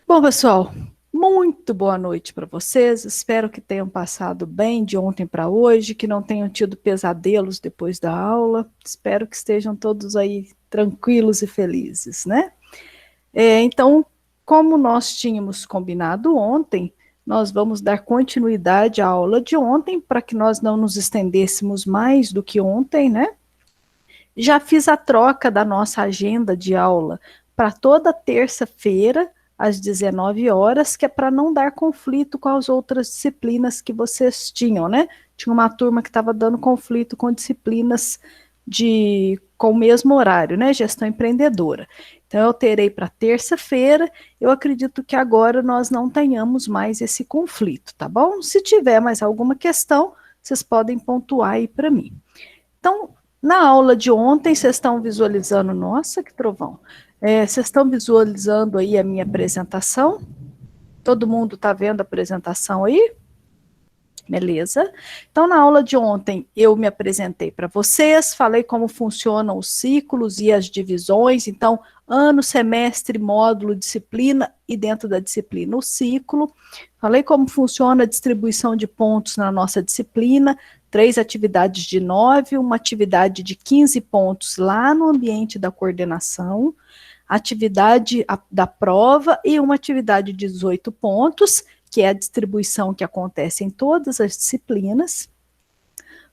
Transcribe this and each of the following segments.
Bom, pessoal, muito boa noite para vocês. Espero que tenham passado bem de ontem para hoje, que não tenham tido pesadelos depois da aula. Espero que estejam todos aí tranquilos e felizes, né? Então, como nós tínhamos combinado ontem, nós vamos dar continuidade à aula de ontem para que nós não nos estendêssemos mais do que ontem, né? Já fiz a troca da nossa agenda de aula para toda terça-feira, às 19 horas, que é para não dar conflito com as outras disciplinas que vocês tinham, né? Tinha uma turma que estava dando conflito com disciplinas com o mesmo horário, né? Gestão empreendedora. Então, eu alterei para terça-feira. Eu acredito que agora nós não tenhamos mais esse conflito, tá bom? Se tiver mais alguma questão, vocês podem pontuar aí para mim. Então, na aula de ontem, vocês estão visualizando, nossa, que trovão. Vocês estão visualizando aí a minha apresentação? Todo mundo está vendo a apresentação aí? Beleza. Então, na aula de ontem, eu me apresentei para vocês, falei como funcionam os ciclos e as divisões. Então, ano, semestre, módulo, disciplina e dentro da disciplina o ciclo. Falei como funciona a distribuição de pontos na nossa disciplina, 3 atividades de 9, uma atividade de 15 pontos lá no ambiente da coordenação, atividade da prova e uma atividade de 18 pontos, que é a distribuição que acontece em todas as disciplinas.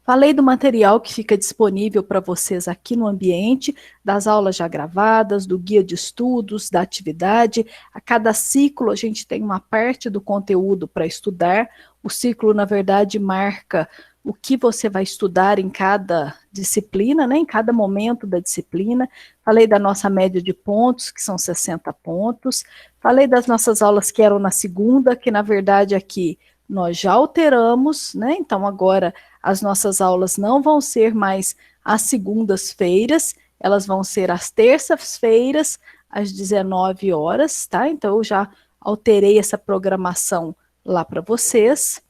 Falei do material que fica disponível para vocês aqui no ambiente, das aulas já gravadas, do guia de estudos, da atividade. A cada ciclo a gente tem uma parte do conteúdo para estudar. O ciclo, na verdade, marca o que você vai estudar em cada disciplina, né, em cada momento da disciplina. Falei da nossa média de pontos, que são 60 pontos. Falei das nossas aulas que eram na segunda, que na verdade aqui nós já alteramos, né? Então agora as nossas aulas não vão ser mais às segundas-feiras, elas vão ser às terças-feiras, às 19 horas, tá? Então eu já alterei essa programação lá para vocês.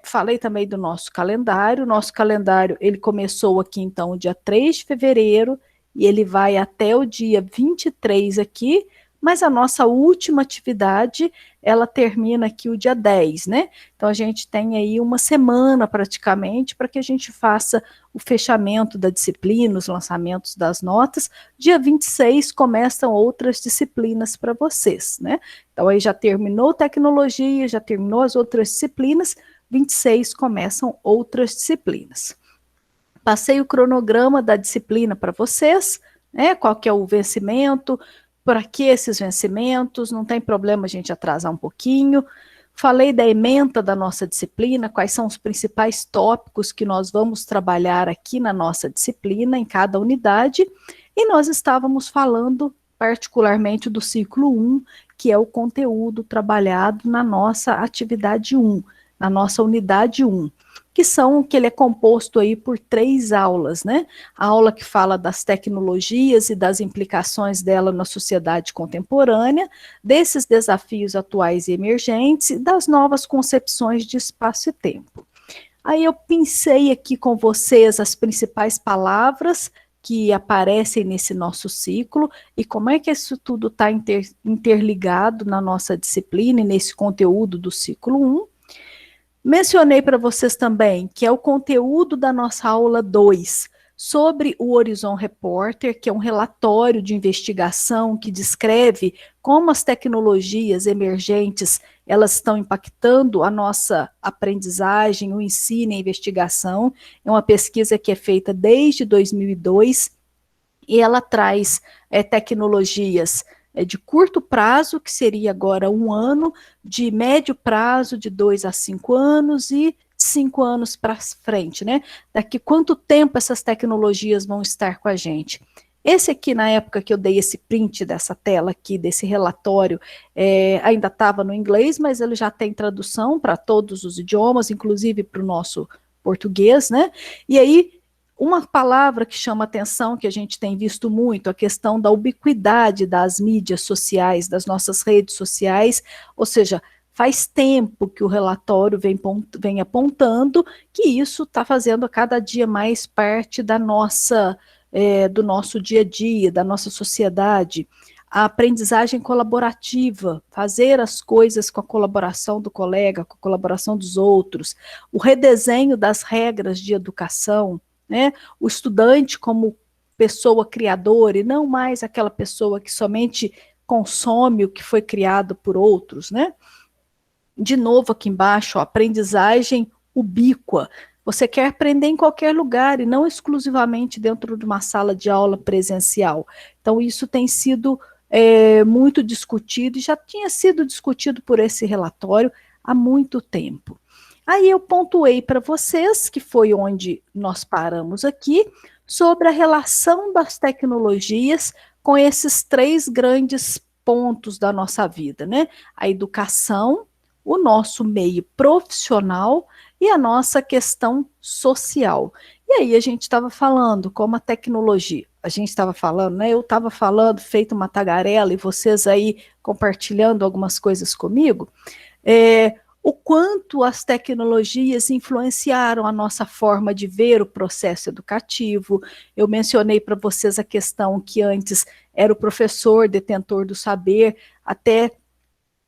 Falei também do nosso calendário. Nosso calendário, ele começou aqui, então, dia 3 de fevereiro, e ele vai até o dia 23 aqui, mas a nossa última atividade, ela termina aqui o dia 10, né? Então, a gente tem aí uma semana, praticamente, para que a gente faça o fechamento da disciplina, os lançamentos das notas. Dia 26 começam outras disciplinas para vocês, né? Então, aí já terminou tecnologia, já terminou as outras disciplinas, 26 começam outras disciplinas. Passei o cronograma da disciplina para vocês, né? Qual que é o vencimento, por que esses vencimentos, não tem problema a gente atrasar um pouquinho. Falei da ementa da nossa disciplina, quais são os principais tópicos que nós vamos trabalhar aqui na nossa disciplina, em cada unidade, e nós estávamos falando particularmente do ciclo 1, que é o conteúdo trabalhado na nossa atividade 1, na nossa unidade 1, que ele é composto aí por 3 aulas, né? A aula que fala das tecnologias e das implicações dela na sociedade contemporânea, desses desafios atuais e emergentes, e das novas concepções de espaço e tempo. Aí eu pensei aqui com vocês as principais palavras que aparecem nesse nosso ciclo e como é que isso tudo está interligado na nossa disciplina e nesse conteúdo do ciclo 1. Mencionei para vocês também que é o conteúdo da nossa aula 2 sobre o Horizon Reporter, que é um relatório de investigação que descreve como as tecnologias emergentes elas estão impactando a nossa aprendizagem, o ensino e a investigação. É uma pesquisa que é feita desde 2002 e ela traz tecnologias de curto prazo, que seria agora 1 ano, de médio prazo, de 2 a 5 anos, e 5 anos para frente, né? Daqui quanto tempo essas tecnologias vão estar com a gente? Esse aqui, na época que eu dei esse print dessa tela aqui, desse relatório, ainda estava no inglês, mas ele já tem tradução para todos os idiomas, inclusive para o nosso português, né? E aí, uma palavra que chama atenção, que a gente tem visto muito, a questão da ubiquidade das mídias sociais, das nossas redes sociais, ou seja, faz tempo que o relatório vem apontando que isso está fazendo a cada dia mais parte da nossa, do nosso dia a dia, da nossa sociedade. a aprendizagem colaborativa, fazer as coisas com a colaboração do colega, com a colaboração dos outros, o redesenho das regras de educação, né? O estudante como pessoa criadora e não mais aquela pessoa que somente consome o que foi criado por outros, né? De novo aqui embaixo, ó, aprendizagem ubíqua. Você quer aprender em qualquer lugar e não exclusivamente dentro de uma sala de aula presencial. Então, isso tem sido muito discutido e já tinha sido discutido por esse relatório há muito tempo. Aí eu pontuei para vocês, que foi onde nós paramos aqui, sobre a relação das tecnologias com esses 3 grandes pontos da nossa vida, né? A educação, o nosso meio profissional e a nossa questão social. E aí a gente estava falando como a tecnologia, a gente estava falando, né? Eu estava falando, feito uma tagarela, e vocês aí compartilhando algumas coisas comigo, o quanto as tecnologias influenciaram a nossa forma de ver o processo educativo. Eu mencionei para vocês a questão que antes era o professor detentor do saber, até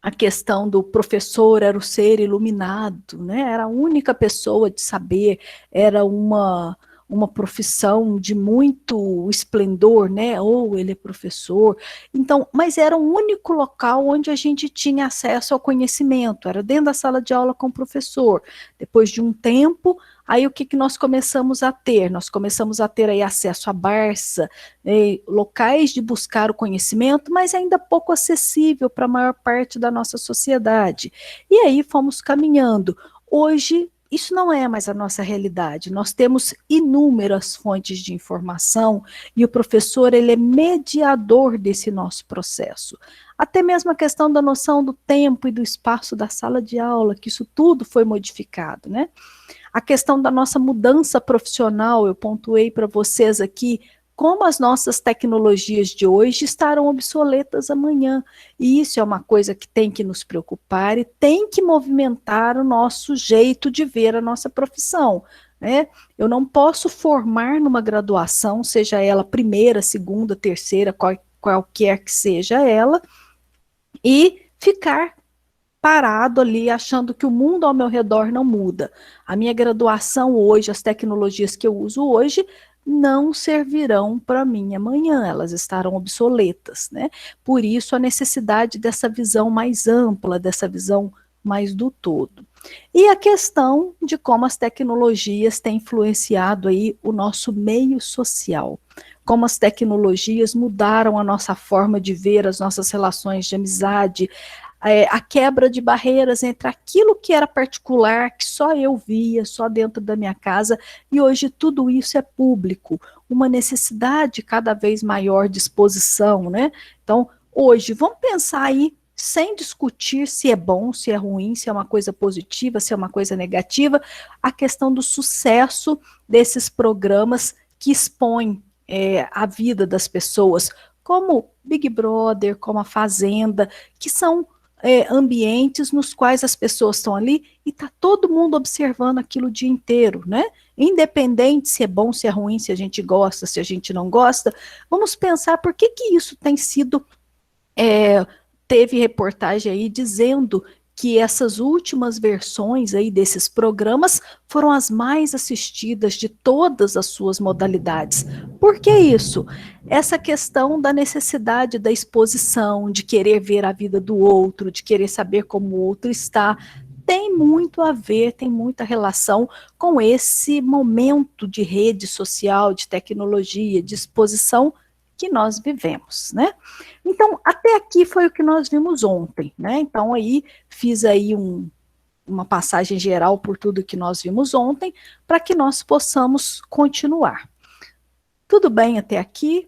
a questão do professor era o ser iluminado, né? Era a única pessoa de saber, era uma profissão de muito esplendor, né? Ou ele é professor. Então, mas era o único local onde a gente tinha acesso ao conhecimento, era dentro da sala de aula com o professor. Depois de um tempo, aí o que nós começamos a ter? Nós começamos a ter aí acesso à Barça, locais de buscar o conhecimento, mas ainda pouco acessível para a maior parte da nossa sociedade. E aí fomos caminhando. Hoje, isso não é mais a nossa realidade. Nós temos inúmeras fontes de informação e o professor, ele é mediador desse nosso processo. Até mesmo a questão da noção do tempo e do espaço da sala de aula, que isso tudo foi modificado, né? A questão da nossa mudança profissional, eu pontuei para vocês aqui como as nossas tecnologias de hoje estarão obsoletas amanhã. E isso é uma coisa que tem que nos preocupar e tem que movimentar o nosso jeito de ver a nossa profissão, né? Eu não posso formar numa graduação, seja ela primeira, segunda, terceira, qualquer que seja ela, e ficar parado ali achando que o mundo ao meu redor não muda. A minha graduação hoje, as tecnologias que eu uso hoje, não servirão para mim amanhã, elas estarão obsoletas, né? Por isso a necessidade dessa visão mais ampla, dessa visão mais do todo. E a questão de como as tecnologias têm influenciado aí o nosso meio social, como as tecnologias mudaram a nossa forma de ver as nossas relações de amizade, a quebra de barreiras entre aquilo que era particular, que só eu via, só dentro da minha casa, e hoje tudo isso é público, uma necessidade cada vez maior de exposição, né? Então, hoje, vamos pensar aí, sem discutir se é bom, se é ruim, se é uma coisa positiva, se é uma coisa negativa, a questão do sucesso desses programas que expõem a vida das pessoas, como Big Brother, como a Fazenda, que são ambientes nos quais as pessoas estão ali e está todo mundo observando aquilo o dia inteiro, né? Independente se é bom, se é ruim, se a gente gosta, se a gente não gosta, vamos pensar por que isso tem sido, teve reportagem aí dizendo que essas últimas versões aí desses programas foram as mais assistidas de todas as suas modalidades. Por que isso? Essa questão da necessidade da exposição, de querer ver a vida do outro, de querer saber como o outro está, tem muito a ver, tem muita relação com esse momento de rede social, de tecnologia, de exposição que nós vivemos, né? Então, até aqui foi o que nós vimos ontem, né? Então, aí, fiz aí uma passagem geral por tudo que nós vimos ontem, para que nós possamos continuar. Tudo bem até aqui,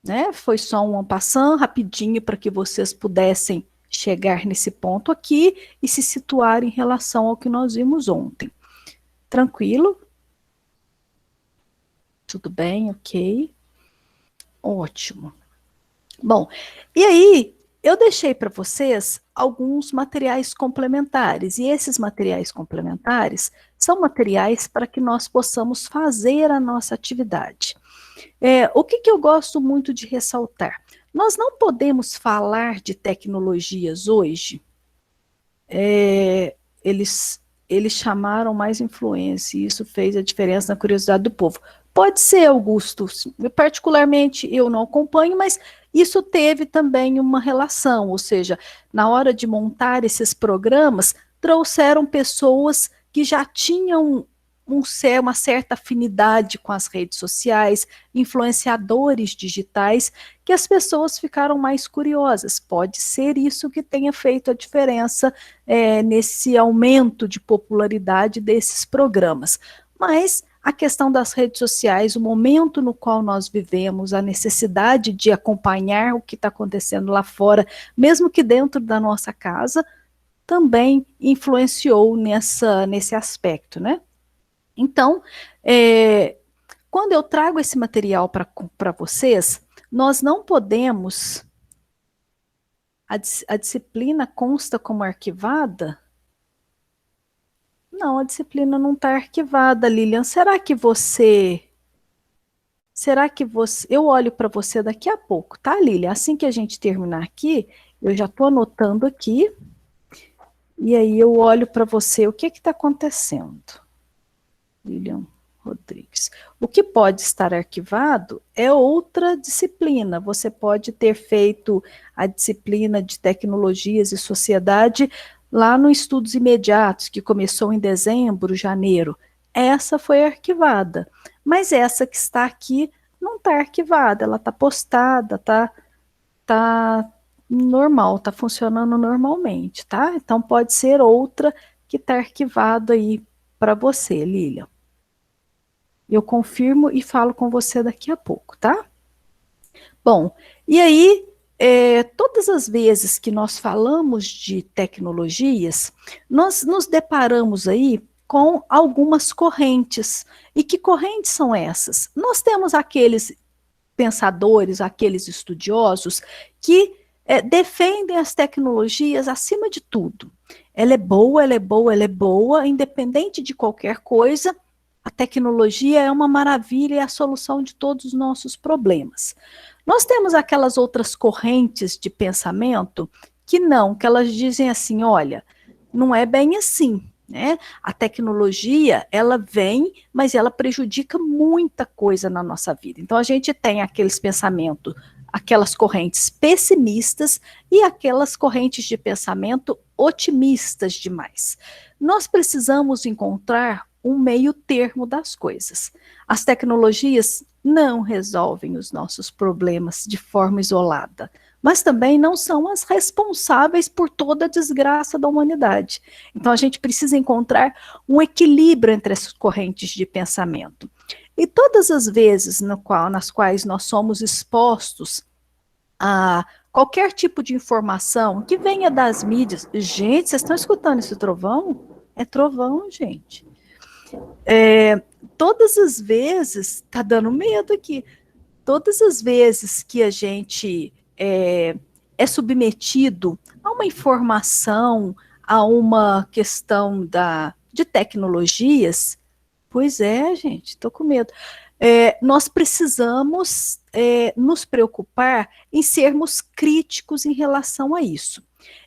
né? Foi só um en passant, rapidinho, para que vocês pudessem chegar nesse ponto aqui e se situar em relação ao que nós vimos ontem. Tranquilo? Tudo bem, ok. Ótimo. Bom, e aí eu deixei para vocês alguns materiais complementares, e esses materiais complementares são materiais para que nós possamos fazer a nossa atividade. O que eu gosto muito de ressaltar? Nós não podemos falar de tecnologias hoje, eles, eles chamaram mais influência, e isso fez a diferença na curiosidade do povo. Pode ser, Augusto, particularmente eu não acompanho, mas isso teve também uma relação, ou seja, na hora de montar esses programas, trouxeram pessoas que já tinham uma certa afinidade com as redes sociais, influenciadores digitais, que as pessoas ficaram mais curiosas. Pode ser isso que tenha feito a diferença nesse aumento de popularidade desses programas. Mas a questão das redes sociais, o momento no qual nós vivemos, a necessidade de acompanhar o que está acontecendo lá fora, mesmo que dentro da nossa casa, também influenciou nesse aspecto, né? Então, quando eu trago esse material para vocês, nós não podemos. A disciplina consta como arquivada? Não, a disciplina não está arquivada, Lilian. Será que você. Eu olho para você daqui a pouco, tá, Lilian? Assim que a gente terminar aqui, eu já estou anotando aqui. E aí eu olho para você, o que está acontecendo? Lilian Rodrigues. O que pode estar arquivado é outra disciplina. Você pode ter feito a disciplina de tecnologias e sociedade lá no Estudos Imediatos, que começou em dezembro, janeiro. Essa foi arquivada. Mas essa que está aqui não está arquivada, ela está postada, tá normal, está funcionando normalmente, tá? Então pode ser outra que está arquivada aí para você, Lilian. Eu confirmo e falo com você daqui a pouco, tá? Bom, e aí, todas as vezes que nós falamos de tecnologias, nós nos deparamos aí com algumas correntes. E que correntes são essas? Nós temos aqueles pensadores, aqueles estudiosos que defendem as tecnologias acima de tudo. Ela é boa, ela é boa, ela é boa, independente de qualquer coisa, a tecnologia é uma maravilha e é a solução de todos os nossos problemas. Nós temos aquelas outras correntes de pensamento que não, que elas dizem assim, olha, não é bem assim, né? A tecnologia, ela vem, mas ela prejudica muita coisa na nossa vida. Então a gente tem aqueles pensamentos, aquelas correntes pessimistas e aquelas correntes de pensamento otimistas demais. Nós precisamos encontrar um meio termo das coisas. As tecnologias não resolvem os nossos problemas de forma isolada, mas também não são as responsáveis por toda a desgraça da humanidade. Então a gente precisa encontrar um equilíbrio entre essas correntes de pensamento. E todas as vezes nas quais nós somos expostos a qualquer tipo de informação que venha das mídias, gente, vocês estão escutando esse trovão? É trovão, gente. Todas as vezes, tá dando medo aqui, todas as vezes que a gente é submetido a uma informação, a uma questão de tecnologias, pois é, gente, estou com medo. Nós precisamos nos preocupar em sermos críticos em relação a isso.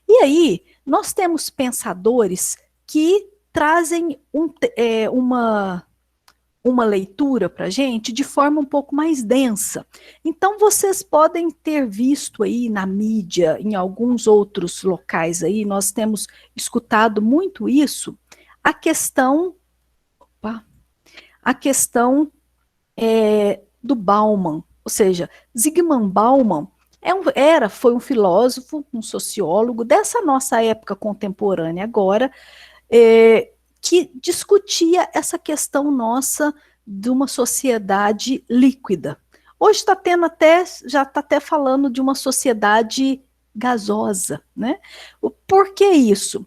E aí, nós temos pensadores que trazem uma leitura para a gente de forma um pouco mais densa. Então, vocês podem ter visto aí na mídia, em alguns outros locais aí, nós temos escutado muito isso, a questão do Bauman, ou seja, Zygmunt Bauman foi um filósofo, um sociólogo dessa nossa época contemporânea agora, que discutia essa questão nossa de uma sociedade líquida. Hoje já está até falando de uma sociedade gasosa, né? Por que isso?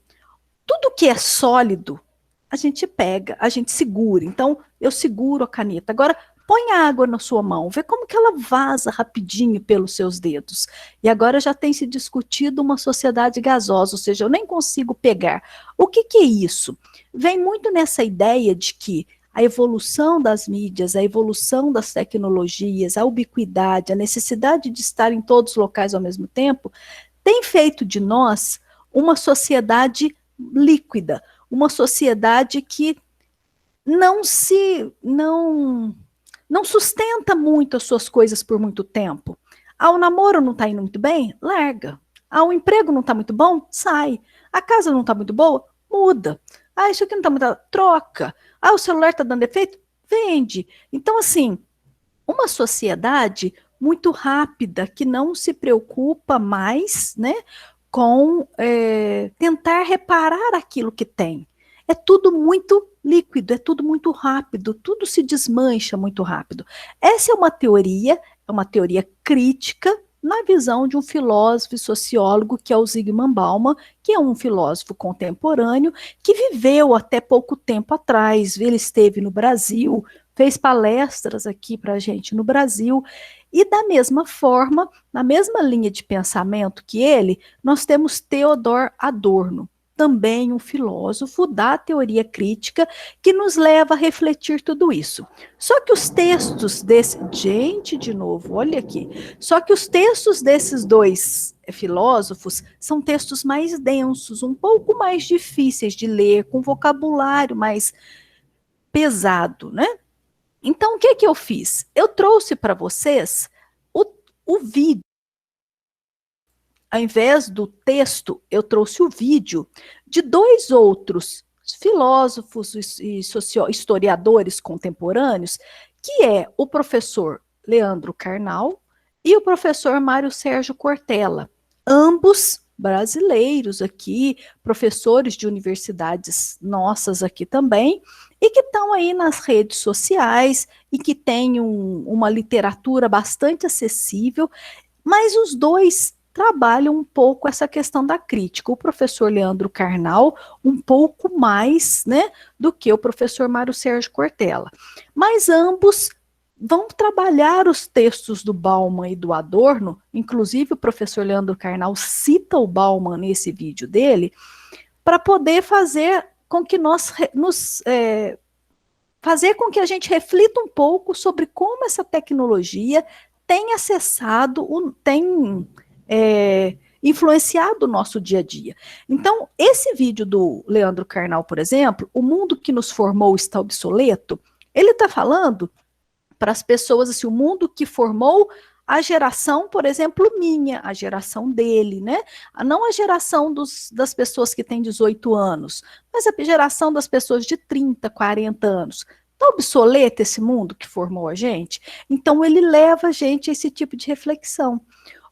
Tudo que é sólido, a gente pega, a gente segura. Então, eu seguro a caneta. Agora, põe a água na sua mão, vê como que ela vaza rapidinho pelos seus dedos. E agora já tem se discutido uma sociedade gasosa, ou seja, eu nem consigo pegar. O que é isso? Vem muito nessa ideia de que a evolução das mídias, a evolução das tecnologias, a ubiquidade, a necessidade de estar em todos os locais ao mesmo tempo, tem feito de nós uma sociedade líquida, uma sociedade que não sustenta muito as suas coisas por muito tempo. O namoro não está indo muito bem? Larga. O emprego não está muito bom? Sai. A casa não está muito boa? Muda. Isso aqui não está muito bom? Troca. O celular está dando defeito? Vende. Então, assim, uma sociedade muito rápida, que não se preocupa mais, né, com tentar reparar aquilo que tem. É tudo muito líquido, é tudo muito rápido, tudo se desmancha muito rápido. Essa é uma teoria crítica na visão de um filósofo e sociólogo que é o Zygmunt Bauman, que é um filósofo contemporâneo que viveu até pouco tempo atrás. Ele esteve no Brasil, fez palestras aqui para a gente no Brasil, e da mesma forma, na mesma linha de pensamento que ele, nós temos Theodor Adorno, também um filósofo da teoria crítica, que nos leva a refletir tudo isso. Só que os textos desse... Gente, de novo, olha aqui. Só que os textos desses dois filósofos são textos mais densos, um pouco mais difíceis de ler, com vocabulário mais pesado, né? Então, o que eu fiz? Eu trouxe para vocês o vídeo. Ao invés do texto, eu trouxe o vídeo de dois outros filósofos e historiadores contemporâneos, que é o professor Leandro Carnal e o professor Mário Sérgio Cortella, ambos brasileiros aqui, professores de universidades nossas aqui também, e que estão aí nas redes sociais e que têm uma literatura bastante acessível, mas os dois trabalham um pouco essa questão da crítica. O professor Leandro Carnal, um pouco mais, né, do que o professor Mário Sérgio Cortella. Mas ambos vão trabalhar os textos do Bauman e do Adorno, inclusive o professor Leandro Carnal cita o Bauman nesse vídeo dele, para poder fazer com que fazer com que a gente reflita um pouco sobre como essa tecnologia tem influenciado o nosso dia a dia. Então, esse vídeo do Leandro Carnal, por exemplo, O Mundo que Nos Formou Está Obsoleto, ele está falando para as pessoas, assim, o mundo que formou a geração, por exemplo, minha, a geração dele, né? Não a geração das pessoas que têm 18 anos, mas a geração das pessoas de 30, 40 anos. Está obsoleto esse mundo que formou a gente? Então, ele leva a gente a esse tipo de reflexão.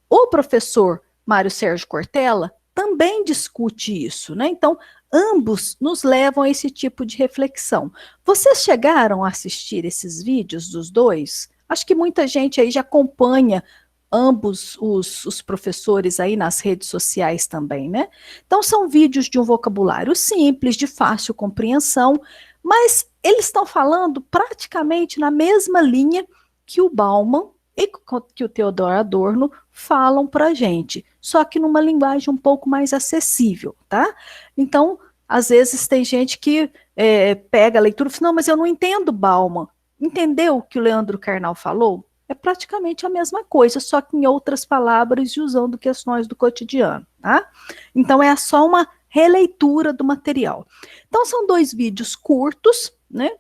O professor Mário Sérgio Cortella também discute isso, né? Então, ambos nos levam a esse tipo de reflexão. Vocês chegaram a assistir esses vídeos dos dois? Acho que muita gente aí já acompanha ambos os professores aí nas redes sociais também, né? Então, são vídeos de um vocabulário simples, de fácil compreensão, mas eles estão falando praticamente na mesma linha que o Bauman e que o Theodor Adorno falam para a gente, só que numa linguagem um pouco mais acessível, tá? Então, às vezes tem gente que pega a leitura e fala, não, mas eu não entendo Bauman. Entendeu o que o Leandro Carnal falou? É praticamente a mesma coisa, só que em outras palavras e usando questões do cotidiano, tá? Então, é só uma releitura do material. Então, são dois vídeos curtos, né?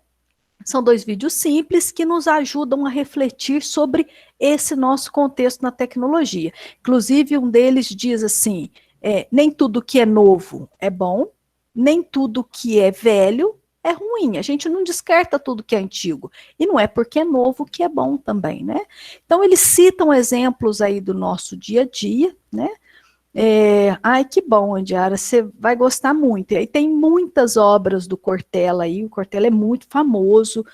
São dois vídeos simples que nos ajudam a refletir sobre esse nosso contexto na tecnologia. Inclusive, um deles diz assim, nem tudo que é novo é bom, nem tudo que é velho é ruim. A gente não descarta tudo que é antigo. E não é porque é novo que é bom também, né? Então, eles citam exemplos aí do nosso dia a dia, né? Ai, que bom, Andiara, você vai gostar muito. E aí tem muitas obras do Cortella aí, o Cortella é muito famoso,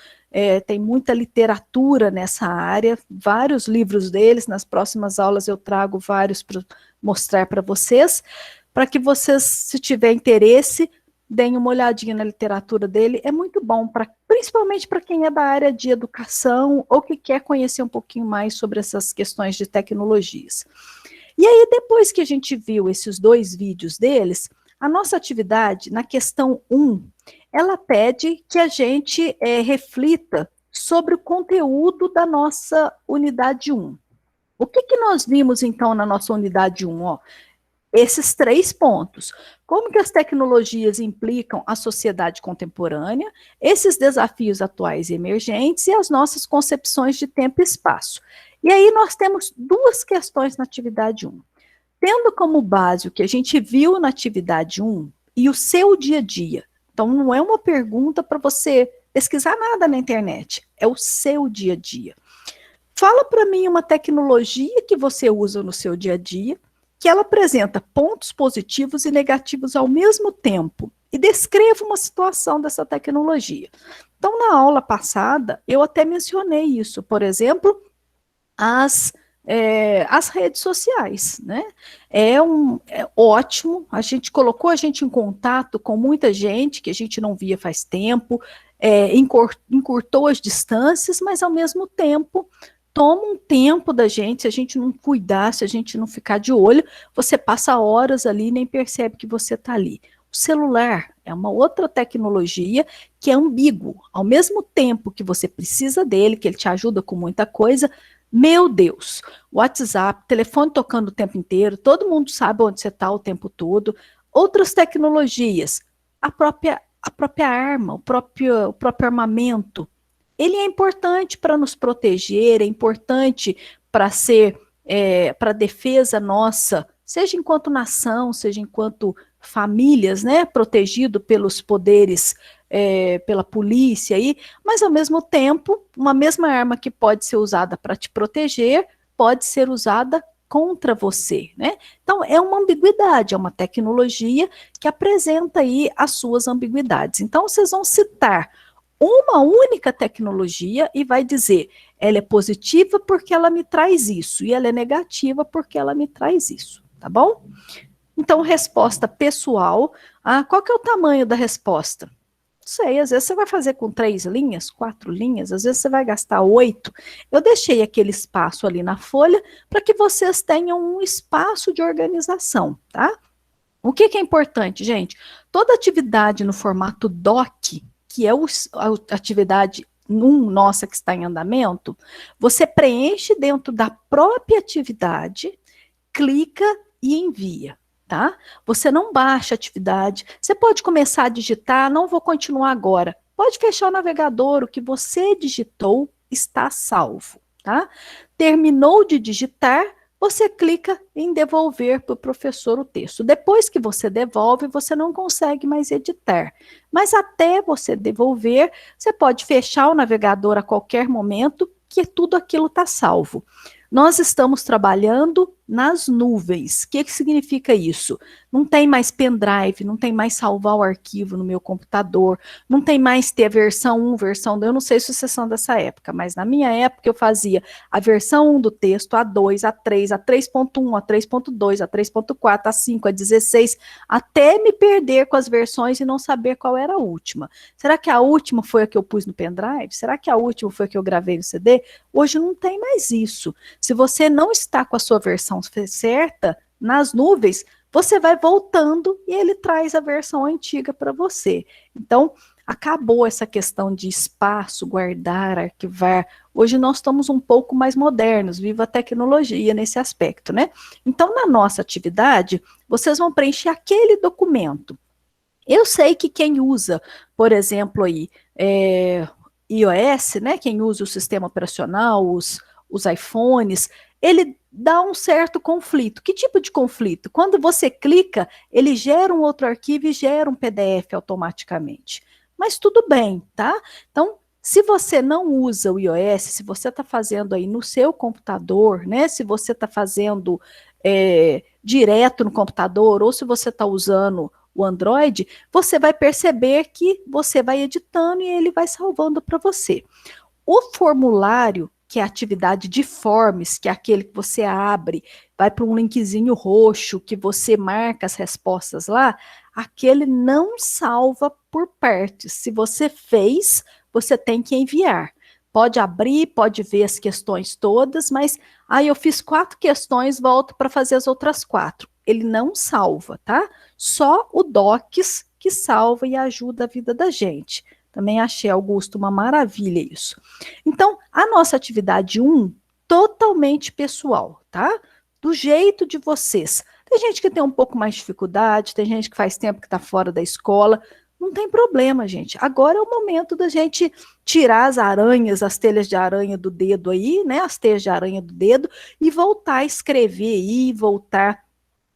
tem muita literatura nessa área, vários livros deles, nas próximas aulas eu trago vários para mostrar para vocês, para que vocês, se tiver interesse, deem uma olhadinha na literatura dele, é muito bom, principalmente para quem é da área de educação ou que quer conhecer um pouquinho mais sobre essas questões de tecnologias. E aí, depois que a gente viu esses dois vídeos deles, a nossa atividade, na questão 1, ela pede que a gente reflita sobre o conteúdo da nossa unidade 1. O que nós vimos, então, na nossa unidade 1? Ó, esses 3 pontos. Como que as tecnologias implicam a sociedade contemporânea, esses desafios atuais e emergentes e as nossas concepções de tempo e espaço. E aí nós temos 2 questões na atividade 1. Tendo como base o que a gente viu na atividade 1 e o seu dia a dia. Então, não é uma pergunta para você pesquisar nada na internet, é o seu dia a dia. Fala para mim uma tecnologia que você usa no seu dia a dia, que ela apresenta pontos positivos e negativos ao mesmo tempo, e descreva uma situação dessa tecnologia. Então, na aula passada, eu até mencionei isso, por exemplo, as redes sociais, né? É ótimo, a gente colocou a gente em contato com muita gente que a gente não via faz tempo, encurtou as distâncias, mas ao mesmo tempo toma um tempo da gente, se a gente não cuidar, se a gente não ficar de olho, você passa horas ali e nem percebe que você está ali. O celular é uma outra tecnologia que é ambíguo. Ao mesmo tempo que você precisa dele, que ele te ajuda com muita coisa, meu Deus, WhatsApp, telefone tocando o tempo inteiro, todo mundo sabe onde você está o tempo todo. Outras tecnologias, a própria arma, o próprio armamento, ele é importante para nos proteger, é importante para para a defesa nossa, seja enquanto nação, seja enquanto famílias, né, protegido pelos poderes, pela polícia aí, mas ao mesmo tempo, uma mesma arma que pode ser usada para te proteger, pode ser usada contra você, né? Então, é uma ambiguidade, é uma tecnologia que apresenta aí as suas ambiguidades. Então, vocês vão citar uma única tecnologia e vai dizer, ela é positiva porque ela me traz isso, e ela é negativa porque ela me traz isso, tá bom? Então, resposta pessoal. Qual que é o tamanho da resposta? Não sei, às vezes você vai fazer com 3 linhas, 4 linhas, às vezes você vai gastar 8. Eu deixei aquele espaço ali na folha para que vocês tenham um espaço de organização, tá? O que é importante, gente? Toda atividade no formato DOC, que é a atividade nossa que está em andamento, você preenche dentro da própria atividade, clica e envia. Tá? Você não baixa a atividade, você pode começar a digitar, não vou continuar agora. Pode fechar o navegador, o que você digitou está salvo, tá? Terminou de digitar, você clica em devolver para o professor o texto. Depois que você devolve, você não consegue mais editar. Mas até você devolver, você pode fechar o navegador a qualquer momento, que tudo aquilo está salvo. Nós estamos trabalhando nas nuvens. O que significa isso? Não tem mais pendrive, não tem mais salvar o arquivo no meu computador, não tem mais ter a versão 1, versão 2, eu não sei se vocês são dessa época, mas na minha época eu fazia a versão 1 do texto, a 2, a 3, a 3.1, a 3.2, a 3.4, a 5, a 16, até me perder com as versões e não saber qual era a última. Será que a última foi a que eu pus no pendrive? Será que a última foi a que eu gravei no CD? Hoje não tem mais isso. Se você não está com a sua versão certa, nas nuvens, você vai voltando e ele traz a versão antiga para você. Então, acabou essa questão de espaço, guardar, arquivar. Hoje nós estamos um pouco mais modernos, viva a tecnologia nesse aspecto, né? Então, na nossa atividade, vocês vão preencher aquele documento. Eu sei que quem usa, por exemplo, aí, iOS, né? Quem usa o sistema operacional, os iPhones, ele dá um certo conflito. Que tipo de conflito? Quando você clica, ele gera um outro arquivo e gera um PDF automaticamente. Mas tudo bem, tá? Então, se você não usa o iOS, se você está fazendo aí no seu computador, né? Se você está fazendo direto no computador, ou se você está usando o Android, você vai perceber que você vai editando e ele vai salvando para você. O formulário, que é a atividade de forms, que é aquele que você abre, vai para um linkzinho roxo, que você marca as respostas lá, aquele não salva por partes. Se você fez, você tem que enviar. Pode abrir, pode ver as questões todas, mas eu fiz 4 questões, volto para fazer as outras 4. Ele não salva, tá? Só o Docs que salva e ajuda a vida da gente. Também achei, Augusto, uma maravilha isso. Então, a nossa atividade 1, totalmente pessoal, tá? Do jeito de vocês. Tem gente que tem um pouco mais de dificuldade, tem gente que faz tempo que está fora da escola. Não tem problema, gente. Agora é o momento da gente tirar as aranhas, as telhas de aranha do dedo aí, né? As teias de aranha do dedo e voltar a escrever aí, voltar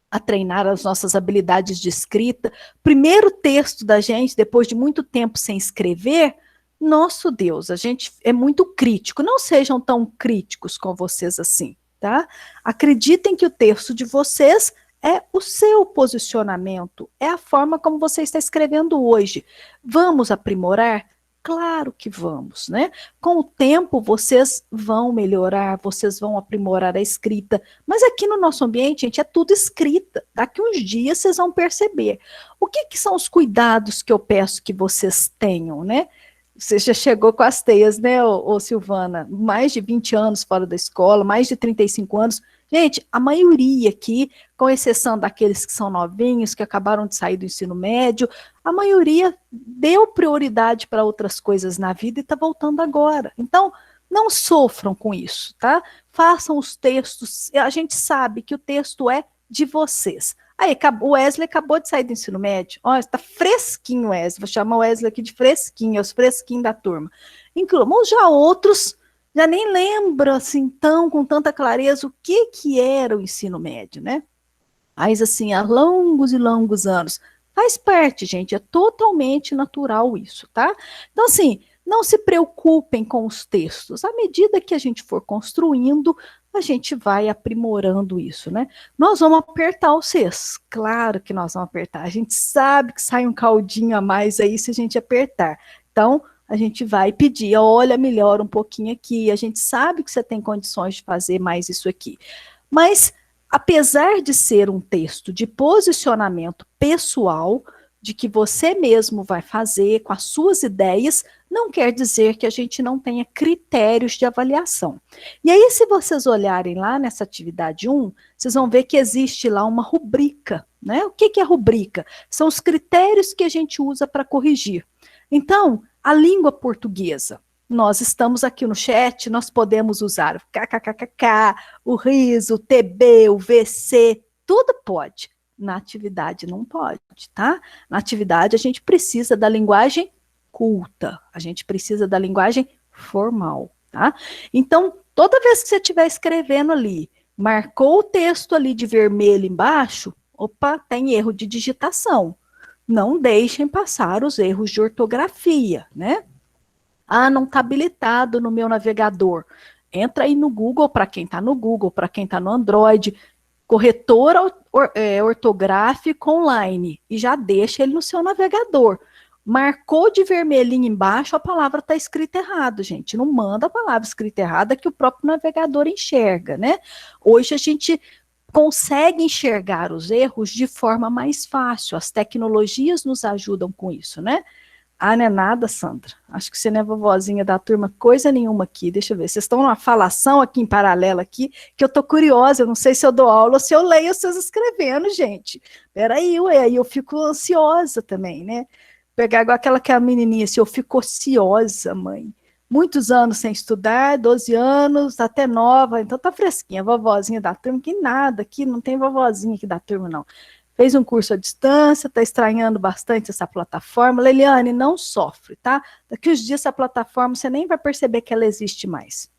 a treinar as nossas habilidades de escrita. Primeiro texto da gente, depois de muito tempo sem escrever, nosso Deus, a gente é muito crítico. Não sejam tão críticos com vocês assim, tá? Acreditem que o texto de vocês é o seu posicionamento, é a forma como você está escrevendo hoje. Vamos aprimorar? Claro que vamos, né? Com o tempo, vocês vão melhorar, vocês vão aprimorar a escrita, mas aqui no nosso ambiente, gente, é tudo escrita. Daqui uns dias vocês vão perceber. O que são os cuidados que eu peço que vocês tenham, né? Você já chegou com as teias, né, ô Silvana? Mais de 20 anos fora da escola, mais de 35 anos. Gente, a maioria aqui, com exceção daqueles que são novinhos, que acabaram de sair do ensino médio, a maioria deu prioridade para outras coisas na vida e está voltando agora. Então, não sofram com isso, tá? Façam os textos, a gente sabe que o texto é de vocês. Aí, o Wesley acabou de sair do ensino médio. Olha, está fresquinho, Wesley. Vou chamar o Wesley aqui de fresquinho, é os fresquinhos da turma. Inclusive, já outros já nem lembram assim tão com tanta clareza o que era o ensino médio, né? Mas assim, há longos e longos anos. Faz parte, gente, é totalmente natural isso, tá? Então, assim, não se preocupem com os textos. À medida que a gente for construindo, a gente vai aprimorando isso, né? Nós vamos apertar os Cs. Claro que nós vamos apertar. A gente sabe que sai um caldinho a mais aí se a gente apertar. Então, a gente vai pedir, olha, melhora um pouquinho aqui. A gente sabe que você tem condições de fazer mais isso aqui. Mas, apesar de ser um texto de posicionamento pessoal, de que você mesmo vai fazer com as suas ideias, não quer dizer que a gente não tenha critérios de avaliação. E aí, se vocês olharem lá nessa atividade 1, vocês vão ver que existe lá uma rubrica, né? O que é rubrica? São os critérios que a gente usa para corrigir. Então, a língua portuguesa. Nós estamos aqui no chat, nós podemos usar o kkkk, o riso, o TB, o VC, tudo pode. Na atividade não pode, tá? Na atividade a gente precisa da linguagem culta, a gente precisa da linguagem formal, tá? Então, toda vez que você estiver escrevendo ali, marcou o texto ali de vermelho embaixo, opa, tem erro de digitação. Não deixem passar os erros de ortografia, né? Ah, não está habilitado no meu navegador. Entra aí no Google, para quem está no Google, para quem está no Android, corretor ortográfico online, e já deixa ele no seu navegador. Marcou de vermelhinho embaixo, a palavra está escrita errado, gente. Não manda a palavra escrita errada que o próprio navegador enxerga, né? Hoje a gente consegue enxergar os erros de forma mais fácil. As tecnologias nos ajudam com isso, né? Ah, não é nada, Sandra. Acho que você não é vovozinha da turma, coisa nenhuma aqui. Deixa eu ver. Vocês estão numa falação aqui em paralelo aqui, que eu tô curiosa. Eu não sei se eu dou aula ou se eu leio vocês escrevendo, gente. Peraí, ué, aí eu fico ansiosa também, né? Pegar igual aquela que é a menininha, assim, eu fico ociosa, mãe. Muitos anos sem estudar, 12 anos, até nova, então tá fresquinha, vovozinha da turma, que nada aqui, não tem vovozinha aqui da turma, não. Fez um curso à distância, está estranhando bastante essa plataforma. Leiliane, não sofre, tá? Daqui uns dias essa plataforma, você nem vai perceber que ela existe mais.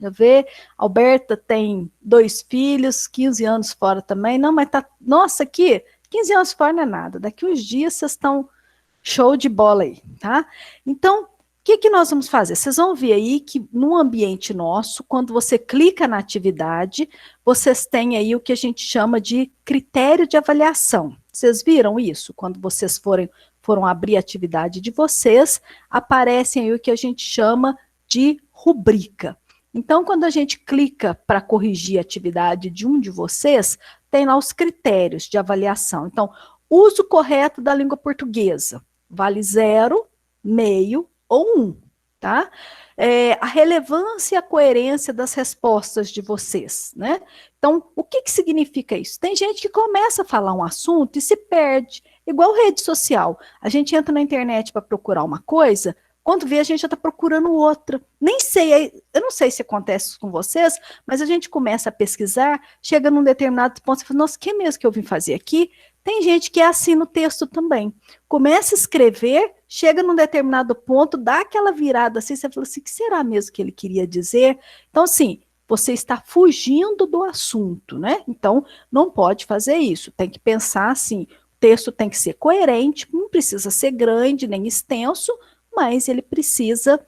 Já vê, Alberta tem 2 filhos, 15 anos fora também. Não, mas tá, nossa, aqui, 15 anos fora não é nada. Daqui uns dias vocês estão show de bola aí, tá? Então, o que nós vamos fazer? Vocês vão ver aí que no ambiente nosso, quando você clica na atividade, vocês têm aí o que a gente chama de critério de avaliação. Vocês viram isso? Quando vocês foram abrir a atividade de vocês, aparecem aí o que a gente chama de rubrica. Então, quando a gente clica para corrigir a atividade de um de vocês, tem lá os critérios de avaliação. Então, uso correto da língua portuguesa. Vale 0, meio ou 1. tá? A relevância e a coerência das respostas de vocês, né? Então, o que significa isso? Tem gente que começa a falar um assunto e se perde, igual rede social. A gente entra na internet para procurar uma coisa, quando vê a gente já está procurando outra. Nem sei, eu não sei se acontece isso com vocês, mas a gente começa a pesquisar, chega num determinado ponto e fala, nossa, o que é mesmo que eu vim fazer aqui? Tem gente que é assim no texto também. Começa a escrever, chega num determinado ponto, dá aquela virada assim, você fala assim, o que será mesmo que ele queria dizer? Então, assim, você está fugindo do assunto, né? Então, não pode fazer isso. Tem que pensar assim, o texto tem que ser coerente, não precisa ser grande nem extenso, mas ele precisa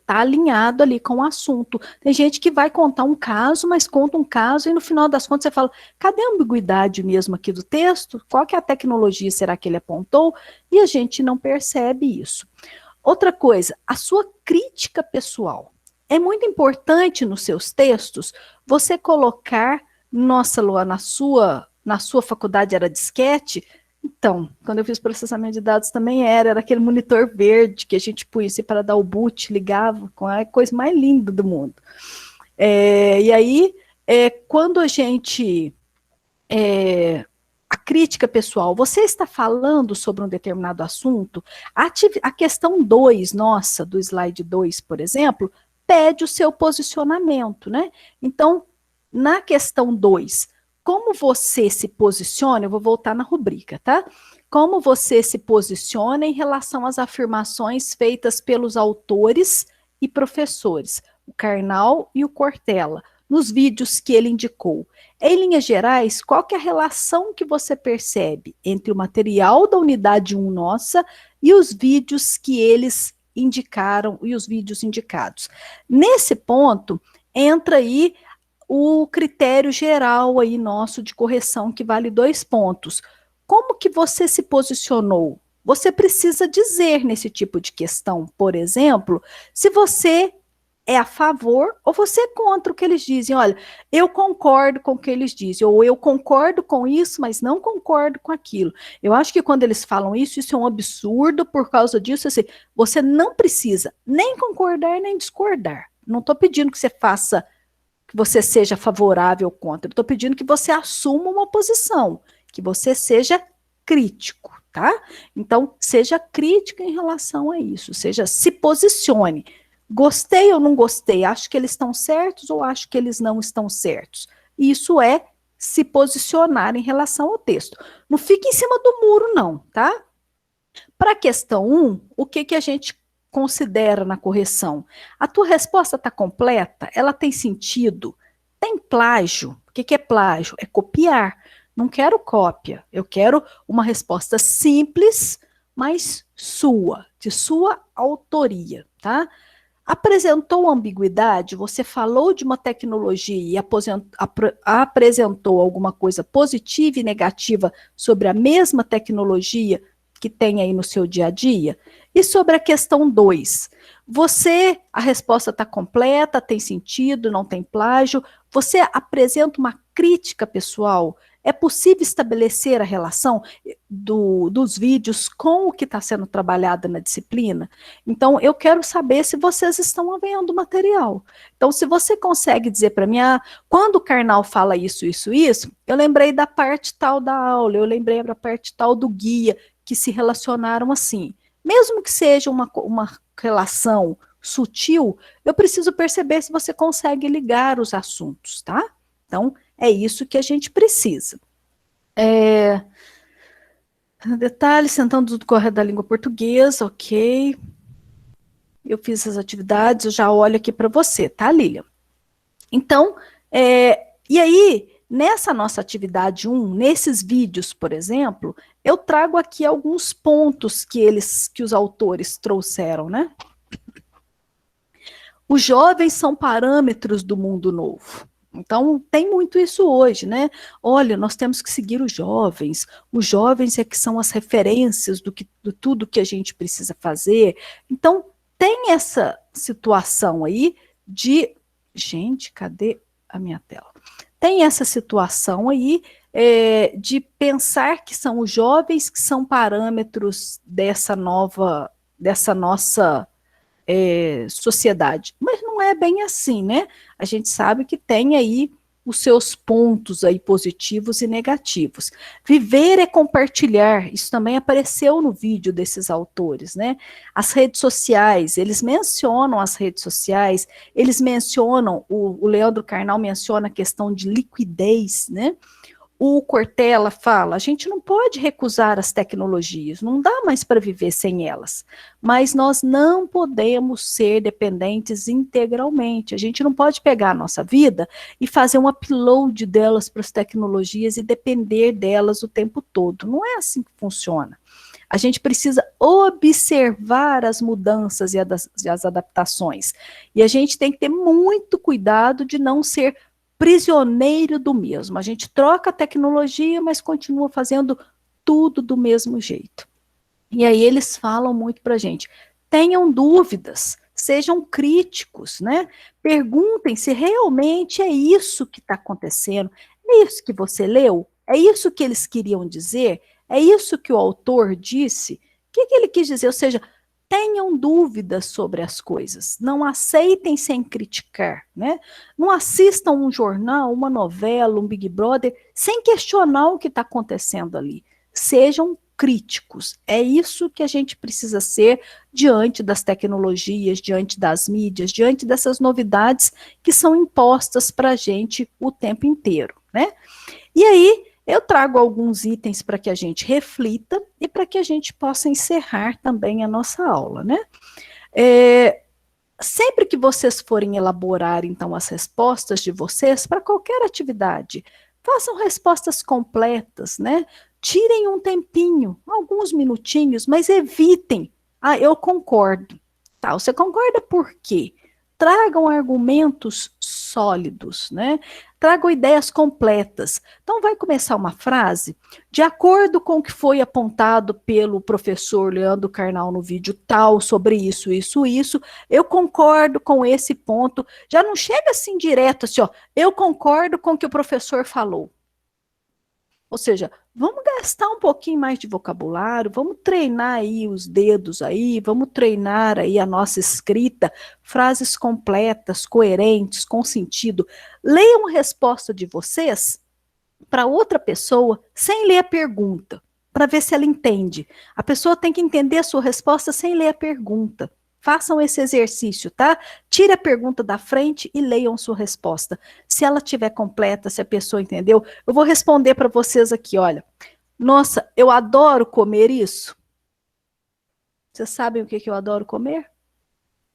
tá alinhado ali com o assunto. Tem gente que vai contar um caso, mas conta um caso e no final das contas você fala, cadê a ambiguidade mesmo aqui do texto? Qual que é a tecnologia será que ele apontou? E a gente não percebe isso. Outra coisa, a sua crítica pessoal. É muito importante nos seus textos você colocar, nossa, Lua, na sua faculdade era disquete? Então, quando eu fiz processamento de dados também era aquele monitor verde que a gente punha assim para dar o boot, ligava, com a coisa mais linda do mundo. E aí, quando a gente... a crítica pessoal, você está falando sobre um determinado assunto, a questão 2, nossa, do slide 2, por exemplo, pede o seu posicionamento, né? Então, na questão 2, como você se posiciona, eu vou voltar na rubrica, tá? Como você se posiciona em relação às afirmações feitas pelos autores e professores, o Karnal e o Cortella, nos vídeos que ele indicou. Em linhas gerais, qual que é a relação que você percebe entre o material da unidade 1 nossa e os vídeos que eles indicaram e os vídeos indicados? Nesse ponto, entra aí o critério geral aí nosso de correção, que vale 2 pontos. Como que você se posicionou? Você precisa dizer nesse tipo de questão, por exemplo, se você é a favor ou você é contra o que eles dizem. Olha, eu concordo com o que eles dizem, ou eu concordo com isso, mas não concordo com aquilo. Eu acho que quando eles falam isso, isso é um absurdo por causa disso. Assim, você não precisa nem concordar nem discordar. Não estou pedindo que você faça, que você seja favorável ou contra. Eu estou pedindo que você assuma uma posição, que você seja crítico, tá? Então, seja crítico em relação a isso, se posicione. Gostei ou não gostei? Acho que eles estão certos ou acho que eles não estão certos? Isso é se posicionar em relação ao texto. Não fique em cima do muro, não, tá? Para a questão 1, o que a gente considera na correção? A tua resposta está completa? Ela tem sentido? Tem plágio? O que é plágio? É copiar. Não quero cópia. Eu quero uma resposta simples, mas sua, de sua autoria, tá? Apresentou ambiguidade, você falou de uma tecnologia e apresentou alguma coisa positiva e negativa sobre a mesma tecnologia que tem aí no seu dia a dia? E sobre a questão 2, a resposta está completa, tem sentido, não tem plágio, você apresenta uma crítica pessoal? É possível estabelecer a relação dos vídeos com o que está sendo trabalhado na disciplina? Então, eu quero saber se vocês estão vendo o material. Então, se você consegue dizer para mim, quando o Karnal fala isso, eu lembrei da parte tal da aula, eu lembrei da parte tal do guia, que se relacionaram assim. Mesmo que seja uma relação sutil, eu preciso perceber se você consegue ligar os assuntos, tá? Então, é isso que a gente precisa. Detalhes, sentando do correto da língua portuguesa, ok. Eu fiz as atividades, eu já olho aqui para você, tá, Lilian? Então, e aí, nessa nossa atividade 1, nesses vídeos, por exemplo, eu trago aqui alguns pontos que os autores trouxeram, né? Os jovens são parâmetros do mundo novo. Então, tem muito isso hoje, né? Olha, nós temos que seguir os jovens é que são as referências de tudo que a gente precisa fazer. Então, tem essa situação aí de... Gente, cadê a minha tela? Tem essa situação aí de pensar que são os jovens que são parâmetros dessa nossa sociedade. Mas não é bem assim, né? A gente sabe que tem aí os seus pontos aí positivos e negativos. Viver é compartilhar, isso também apareceu no vídeo desses autores, né? As redes sociais, eles mencionam as redes sociais, eles mencionam, o Leandro Carnal menciona a questão de liquidez, né? O Cortella fala, a gente não pode recusar as tecnologias, não dá mais para viver sem elas, mas nós não podemos ser dependentes integralmente, a gente não pode pegar a nossa vida e fazer um upload delas para as tecnologias e depender delas o tempo todo, não é assim que funciona. A gente precisa observar as mudanças e as adaptações, e a gente tem que ter muito cuidado de não ser prisioneiro do mesmo. A gente troca a tecnologia, mas continua fazendo tudo do mesmo jeito. E aí eles falam muito para a gente, tenham dúvidas, sejam críticos, né? Perguntem se realmente é isso que está acontecendo, é isso que você leu, é isso que eles queriam dizer, é isso que o autor disse, o que ele quis dizer? Ou seja, tenham dúvidas sobre as coisas, não aceitem sem criticar, né? Não assistam um jornal, uma novela, um Big Brother, sem questionar o que está acontecendo ali. Sejam críticos. É isso que a gente precisa ser diante das tecnologias, diante das mídias, diante dessas novidades que são impostas para a gente o tempo inteiro, né? E aí, eu trago alguns itens para que a gente reflita e para que a gente possa encerrar também a nossa aula, né? Sempre que vocês forem elaborar, então, as respostas de vocês para qualquer atividade, façam respostas completas, né? Tirem um tempinho, alguns minutinhos, mas evitem. Ah, eu concordo. Tá, você concorda por quê? Tragam argumentos sólidos, né? Tragam ideias completas. Então, vai começar uma frase, de acordo com o que foi apontado pelo professor Leandro Carnal no vídeo tal, sobre isso, isso, isso, eu concordo com esse ponto. Já não chega assim direto, assim, ó, eu concordo com o que o professor falou. Ou seja, vamos gastar um pouquinho mais de vocabulário, vamos treinar aí os dedos aí, vamos treinar aí a nossa escrita, frases completas, coerentes, com sentido. Leiam a resposta de vocês para outra pessoa sem ler a pergunta, para ver se ela entende. A pessoa tem que entender a sua resposta sem ler a pergunta. Façam esse exercício, tá? Tire a pergunta da frente e leiam sua resposta. Se ela estiver completa, se a pessoa entendeu, eu vou responder para vocês aqui, olha. Nossa, eu adoro comer isso. Vocês sabem o que eu adoro comer?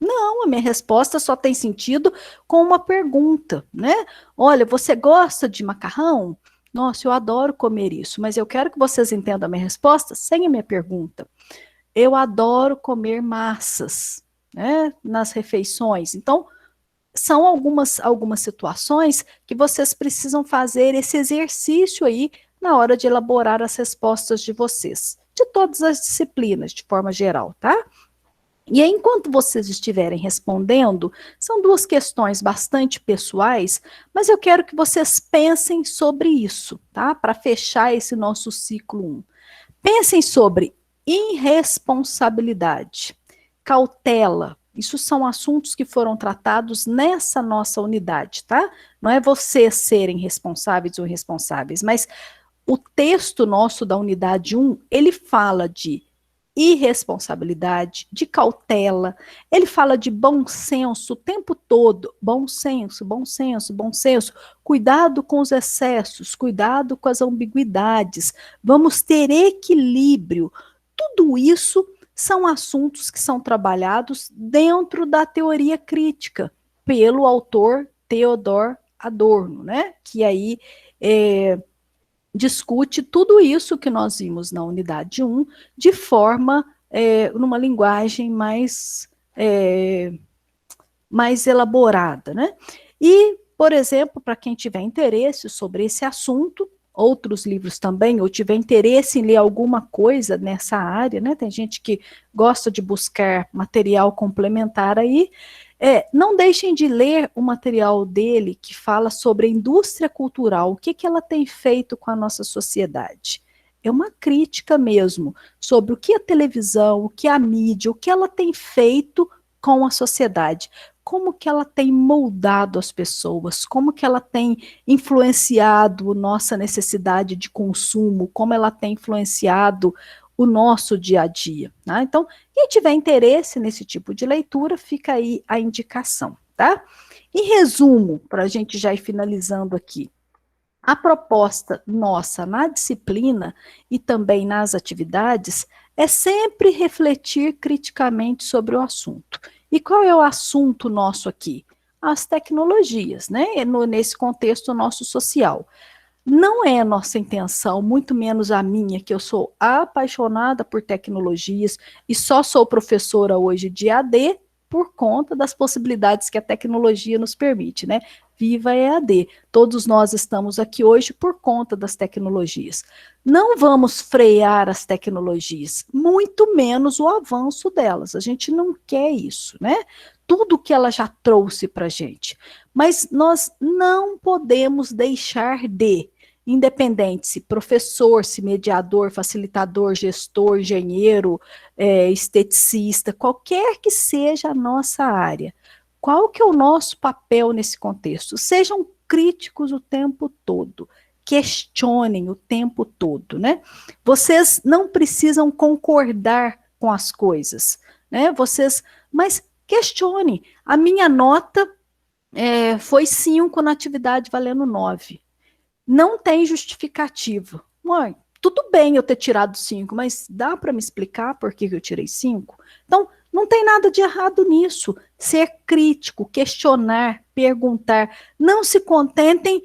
Não, a minha resposta só tem sentido com uma pergunta, né? Olha, você gosta de macarrão? Nossa, eu adoro comer isso, mas eu quero que vocês entendam a minha resposta sem a minha pergunta. Eu adoro comer massas, né, nas refeições. Então, são algumas situações que vocês precisam fazer esse exercício aí na hora de elaborar as respostas de vocês, de todas as disciplinas, de forma geral, tá? E aí, enquanto vocês estiverem respondendo, são duas questões bastante pessoais, mas eu quero que vocês pensem sobre isso, tá? Para fechar esse nosso ciclo 1. Pensem sobre irresponsabilidade, cautela. Isso são assuntos que foram tratados nessa nossa unidade, tá? Não é vocês serem responsáveis ou irresponsáveis, mas o texto nosso da unidade 1, ele fala de irresponsabilidade, de cautela, ele fala de bom senso o tempo todo, bom senso, bom senso, bom senso, cuidado com os excessos, cuidado com as ambiguidades, vamos ter equilíbrio. Tudo isso são assuntos que são trabalhados dentro da teoria crítica, pelo autor Theodor Adorno, né? Que aí discute tudo isso que nós vimos na unidade 1 de forma, numa linguagem mais elaborada, né? E, por exemplo, para quem tiver interesse sobre esse assunto, outros livros também, ou tiver interesse em ler alguma coisa nessa área, né? Tem gente que gosta de buscar material complementar aí, não deixem de ler o material dele que fala sobre a indústria cultural, o que ela tem feito com a nossa sociedade. É uma crítica mesmo sobre o que a televisão, o que a mídia, o que ela tem feito com a sociedade. Como que ela tem moldado as pessoas, como que ela tem influenciado nossa necessidade de consumo, como ela tem influenciado o nosso dia a dia. Tá? Então, quem tiver interesse nesse tipo de leitura, fica aí a indicação. Tá? Em resumo, para a gente já ir finalizando aqui, a proposta nossa na disciplina e também nas atividades é sempre refletir criticamente sobre o assunto. E qual é o assunto nosso aqui? As tecnologias, né? Nesse contexto nosso social. Não é nossa intenção, muito menos a minha, que eu sou apaixonada por tecnologias e só sou professora hoje de AD por conta das possibilidades que a tecnologia nos permite, né? Viva EAD. Todos nós estamos aqui hoje por conta das tecnologias. Não vamos frear as tecnologias, muito menos o avanço delas. A gente não quer isso, né? Tudo que ela já trouxe para a gente. Mas nós não podemos deixar de, independente se professor, se mediador, facilitador, gestor, engenheiro, esteticista, qualquer que seja a nossa área. Qual que é o nosso papel nesse contexto? Sejam críticos o tempo todo, questionem o tempo todo, né? Vocês não precisam concordar com as coisas, né? Mas questionem. A minha nota foi 5 na atividade valendo 9. Não tem justificativa. Mãe, tudo bem eu ter tirado 5, mas dá para me explicar por que eu tirei 5? Então, não tem nada de errado nisso. Ser crítico, questionar, perguntar. Não se contentem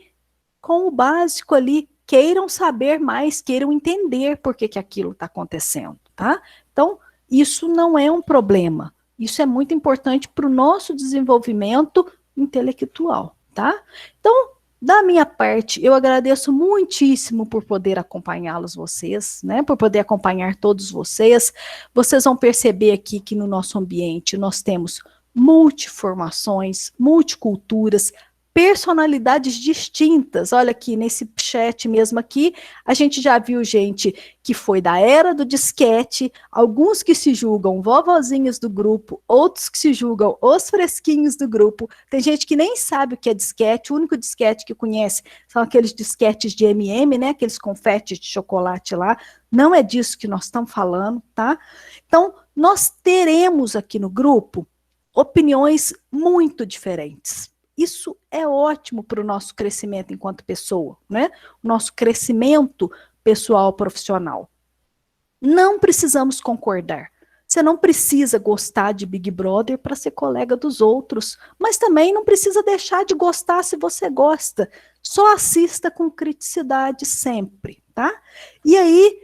com o básico ali. Queiram saber mais, queiram entender por que aquilo está acontecendo, tá? Então, isso não é um problema. Isso é muito importante para o nosso desenvolvimento intelectual, tá? Então, da minha parte, eu agradeço muitíssimo por poder acompanhá-los vocês, né? Por poder acompanhar todos vocês. Vocês vão perceber aqui que no nosso ambiente nós temos multiformações, multiculturas, personalidades distintas. Olha aqui, nesse chat mesmo aqui, a gente já viu gente que foi da era do disquete, alguns que se julgam vovozinhos do grupo, outros que se julgam os fresquinhos do grupo. Tem gente que nem sabe o que é disquete, o único disquete que conhece são aqueles disquetes de MM, né, aqueles confetes de chocolate lá. Não é disso que nós estamos falando, tá? Então, nós teremos aqui no grupo opiniões muito diferentes. Isso é ótimo para o nosso crescimento enquanto pessoa, né? O nosso crescimento pessoal profissional. Não precisamos concordar. Você não precisa gostar de Big Brother para ser colega dos outros, mas também não precisa deixar de gostar se você gosta. Só assista com criticidade sempre, tá? E aí,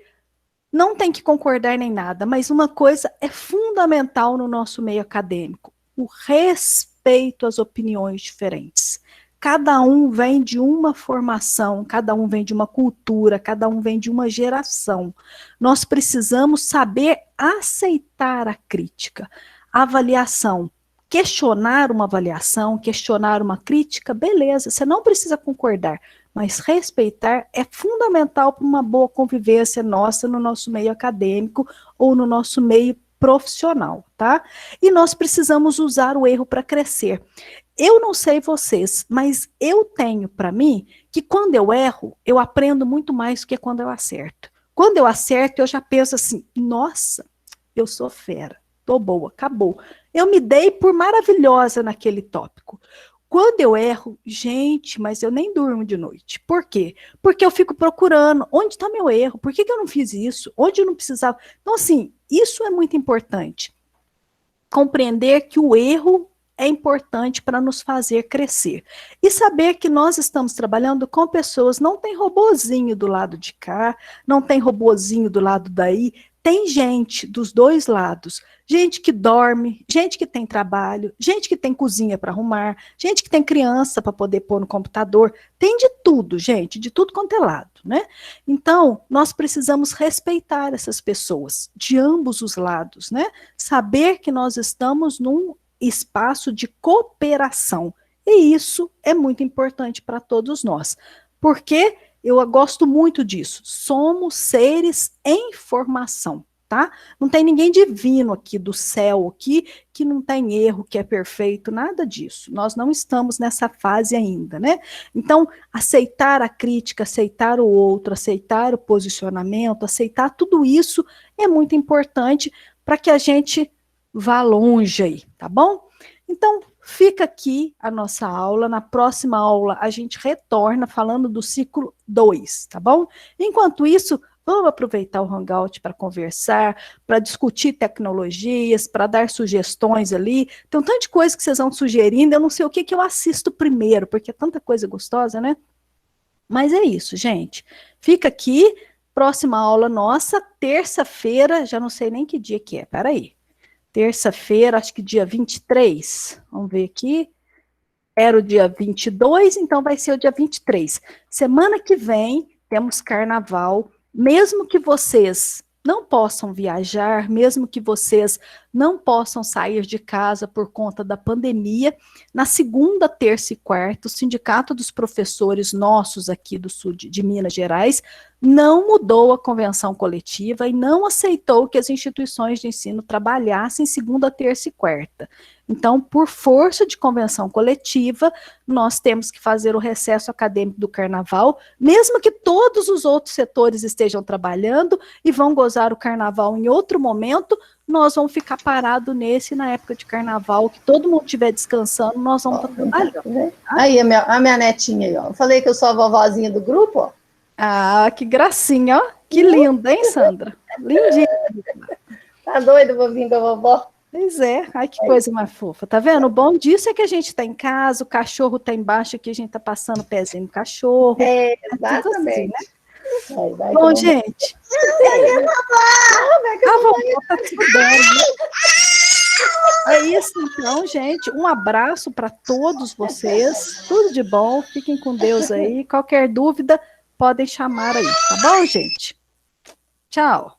não tem que concordar nem nada, mas uma coisa é fundamental no nosso meio acadêmico: o respeito às opiniões diferentes. Cada um vem de uma formação, cada um vem de uma cultura, cada um vem de uma geração. Nós precisamos saber aceitar a crítica, a avaliação. Questionar uma avaliação, questionar uma crítica, beleza, você não precisa concordar, mas respeitar é fundamental para uma boa convivência nossa no nosso meio acadêmico ou no nosso meio profissional, tá? E nós precisamos usar o erro para crescer. Eu não sei vocês, mas eu tenho para mim que quando eu erro, eu aprendo muito mais do que quando eu acerto. Quando eu acerto, eu já penso assim: nossa, eu sou fera, tô boa, acabou. Eu me dei por maravilhosa naquele tópico. Quando eu erro, gente, mas eu nem durmo de noite. Por quê? Porque eu fico procurando onde está meu erro, por que eu não fiz isso, onde eu não precisava. Então, assim, isso é muito importante. Compreender que o erro é importante para nos fazer crescer. E saber que nós estamos trabalhando com pessoas, não tem robozinho do lado de cá, não tem robozinho do lado daí, tem gente dos dois lados. Gente que dorme, gente que tem trabalho, gente que tem cozinha para arrumar, gente que tem criança para poder pôr no computador. Tem de tudo, gente, de tudo quanto é lado, né? Então, nós precisamos respeitar essas pessoas, de ambos os lados, né? Saber que nós estamos num espaço de cooperação. E isso é muito importante para todos nós. Porque eu gosto muito disso. Somos seres em formação. tá? Não tem ninguém divino aqui do céu aqui que não tem erro, que é perfeito, nada disso. Nós não estamos nessa fase ainda, né? Então, aceitar a crítica, aceitar o outro, aceitar o posicionamento, aceitar tudo isso é muito importante para que a gente vá longe aí, tá bom? Então, fica aqui a nossa aula. Na próxima aula, a gente retorna falando do ciclo 2, tá bom? Enquanto isso, vamos aproveitar o Hangout para conversar, para discutir tecnologias, para dar sugestões ali. Tem um tanto de coisa que vocês vão sugerindo, eu não sei o que eu assisto primeiro, porque é tanta coisa gostosa, né? Mas é isso, gente. Fica aqui, próxima aula nossa, terça-feira, já não sei nem que dia que é, peraí. Terça-feira, acho que dia 23. Vamos ver aqui. Era o dia 22, então vai ser o dia 23. Semana que vem temos carnaval. Mesmo que vocês não possam viajar, mesmo que vocês não possam sair de casa por conta da pandemia, na segunda, terça e quarta, o Sindicato dos Professores nossos aqui do sul de Minas Gerais não mudou a convenção coletiva e não aceitou que as instituições de ensino trabalhassem segunda, terça e quarta. Então, por força de convenção coletiva, nós temos que fazer o recesso acadêmico do carnaval, mesmo que todos os outros setores estejam trabalhando e vão gozar o carnaval em outro momento, nós vamos ficar parados nesse na época de carnaval, que todo mundo estiver descansando, nós vamos estar trabalhando. Aí, a minha netinha aí, ó. Eu falei que eu sou a vovozinha do grupo, ó. Ah, que gracinha, ó. Que linda, hein, Sandra? Lindinha. Tá doida, vovinha da vovó? Pois é, ai que coisa mais fofa, tá vendo? O bom disso é que a gente tá em casa, o cachorro tá embaixo aqui, a gente tá passando o pezinho no cachorro. É, exatamente. Assim, né? Bom, gente. A vovó tá estudando. É isso então, gente. Um abraço para todos vocês. Tudo de bom. Fiquem com Deus aí. Qualquer dúvida, podem chamar aí, tá bom, gente? Tchau.